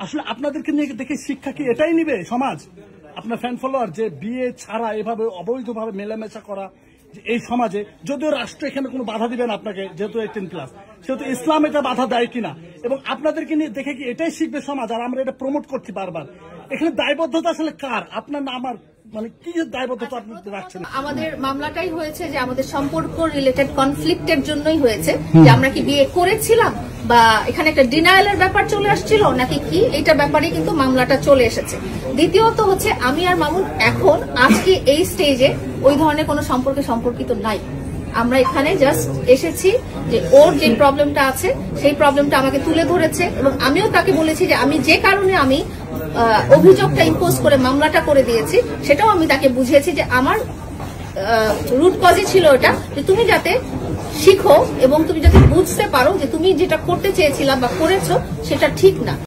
আসলে আপনাদেরকে নিয়ে দেখে শিক্ষা কি এটাই নিবে সমাজ? আপনার ফ্যান ফলোয়ার যে বিয়ে ছাড়া এভাবে অবৈধভাবে মেলামেশা করা এই সমাজে, যদিও রাষ্ট্র এখানে কোনো বাধা দিবেন আপনাকে, যেহেতু 18+, সেহেতু ইসলাম এটা বাধা দেয় কিনা, এবং আপনাদেরকে নিয়ে দেখে কি এটাই শিখবে সমাজ? আর আমরা এটা প্রমোট করছি বারবার। এখানে দায়বদ্ধতা আসলে কার, আপনার না আমার? মানে কি দায়বদ্ধতা আপনি রাখছেন? আমাদের মামলাটাই হয়েছে যে আমাদের সম্পর্ক রিলেটেড কনফ্লিক্টের জন্যই হয়েছে, যে আমরা কি বিয়ে করেছিলাম বা এখানে একটা ডিনায়ালের ব্যাপার চলে আসছিল নাকি কি, এইটা ব্যাপারে কিন্তু মামলাটা চলে এসেছে। দ্বিতীয়ত হচ্ছে আমি আর মামুন এখন আজকে এই স্টেজে ওই ধরনের কোনো সম্পর্কিত নাই। আমরা এখানে জাস্ট এসেছি যে ওর যে প্রবলেমটা আছে সেই প্রবলেমটা আমাকে তুলে ধরেছে, এবং আমিও তাকে বলেছি যে আমি যে কারণে আমি অভিযোগটা ইম্পোজ করে মামলাটা করে দিয়েছি সেটাও আমি তাকে বুঝিয়েছি যে আমার রুট কজই ছিল ওটা, যে তুমি যাতে শিখো এবং তুমি যাতে বুঝতে পারো যে তুমি যেটা করতে চেয়েছিলা বা করেছো সেটা ঠিক না।